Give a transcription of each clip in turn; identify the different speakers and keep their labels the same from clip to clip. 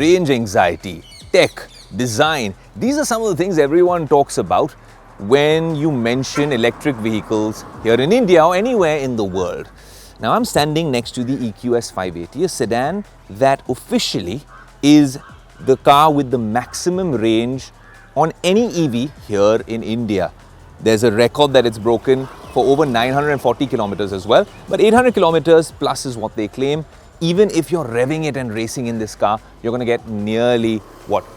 Speaker 1: range anxiety, tech, design. These are some of the things everyone talks about when you mention electric vehicles here in India or anywhere in the world. Now I'm standing next to the EQS 580, a sedan that officially is the car with the maximum range on any EV here in India. There's a record that it's broken for over 940 kilometers as well, but 800 kilometers plus is what they claim. Even if you're revving it and racing in this car, you're going to get nearly,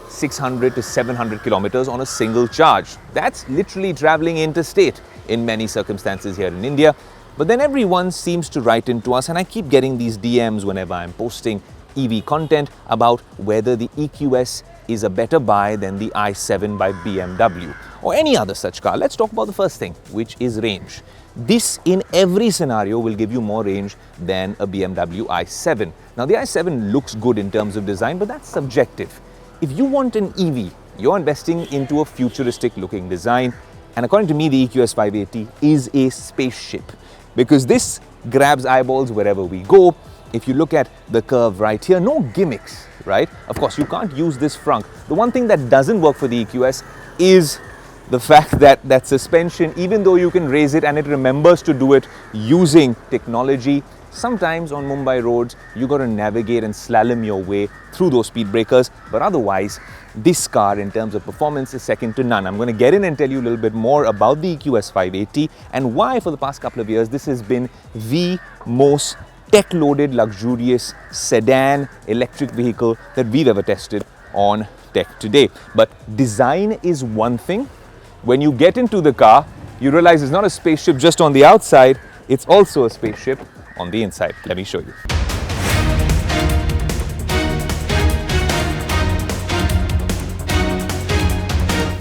Speaker 1: 600 to 700 kilometers on a single charge. That's literally traveling interstate in many circumstances here in India. But then everyone seems to write into us, and I keep getting these DMs whenever I'm posting EV content about whether the EQS is a better buy than the i7 by BMW or any other such car. Let's talk about the first thing, which is range. This in every scenario will give you more range than a BMW i7. Now the i7 looks good in terms of design, but that's subjective. If you want an EV, you're investing into a futuristic looking design, and according to me the EQS 580 is a spaceship because this grabs eyeballs wherever we go. If you look at the curve right here, no gimmicks, right? Of course, you can't use this frunk. The one thing that doesn't work for the EQS is the fact that suspension, even though you can raise it and it remembers to do it using technology, sometimes on Mumbai roads, you got to navigate and slalom your way through those speed breakers. But otherwise, this car in terms of performance is second to none. I'm going to get in and tell you a little bit more about the EQS 580 and why for the past couple of years, this has been the most tech-loaded, luxurious sedan electric vehicle that we've ever tested on Tech Today. But design is one thing. When you get into the car, you realize it's not a spaceship just on the outside, it's also a spaceship on the inside. Let me show you.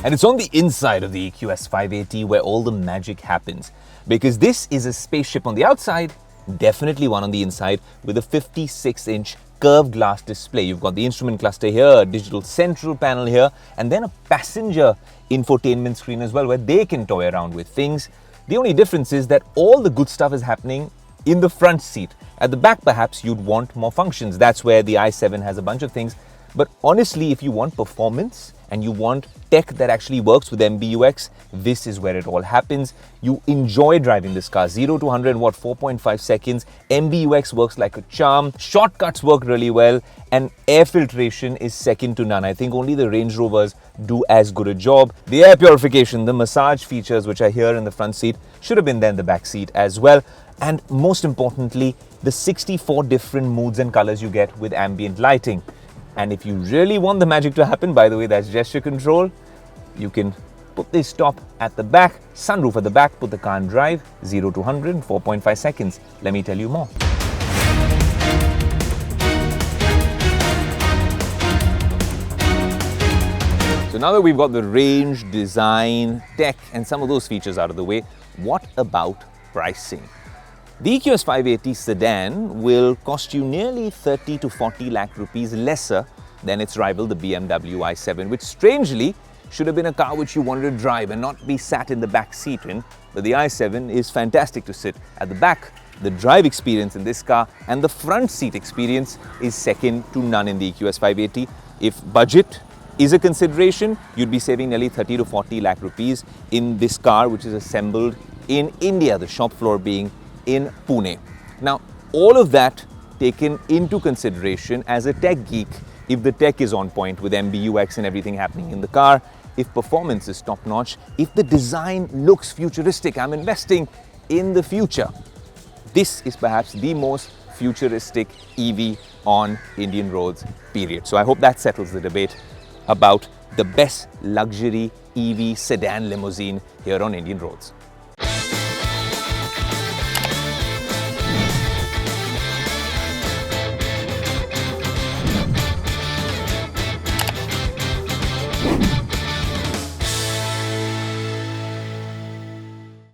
Speaker 1: And it's on the inside of the EQS 580 where all the magic happens, because this is a spaceship on the outside, definitely one on the inside, with a 56-inch curved glass display. You've got the instrument cluster here, a digital central panel here, and then a passenger infotainment screen as well, where they can toy around with things. The only difference is that all the good stuff is happening in the front seat. At the back, perhaps you'd want more functions. That's where the i7 has a bunch of things. But honestly, if you want performance and you want tech that actually works with MBUX, this is where it all happens. You enjoy driving this car. 0 to 100 in 4.5 seconds. MBUX works like a charm. Shortcuts work really well. And air filtration is second to none. I think only the Range Rovers do as good a job. The air purification, the massage features, which are here in the front seat, should have been there in the back seat as well. And most importantly, the 64 different moods and colors you get with ambient lighting. And if you really want the magic to happen, by the way, that's gesture control. You can put this top at the back, sunroof at the back, put the car in drive, 0 to 100 in 4.5 seconds. Let me tell you more. So now that we've got the range, design, tech, and some of those features out of the way, what about pricing? The EQS 580 sedan will cost you nearly 30 to 40 lakh rupees lesser than its rival, the BMW i7, which strangely should have been a car which you wanted to drive and not be sat in the back seat in. But the i7 is fantastic to sit at the back. The drive experience in this car and the front seat experience is second to none in the EQS 580. If budget is a consideration, you'd be saving nearly 30 to 40 lakh rupees in this car, which is assembled in India, the shop floor being in Pune. Now, all of that taken into consideration as a tech geek, if the tech is on point with MBUX and everything happening in the car, if performance is top-notch, if the design looks futuristic, I'm investing in the future. This is perhaps the most futuristic EV on Indian roads, period. So I hope that settles the debate about the best luxury EV sedan limousine here on Indian roads.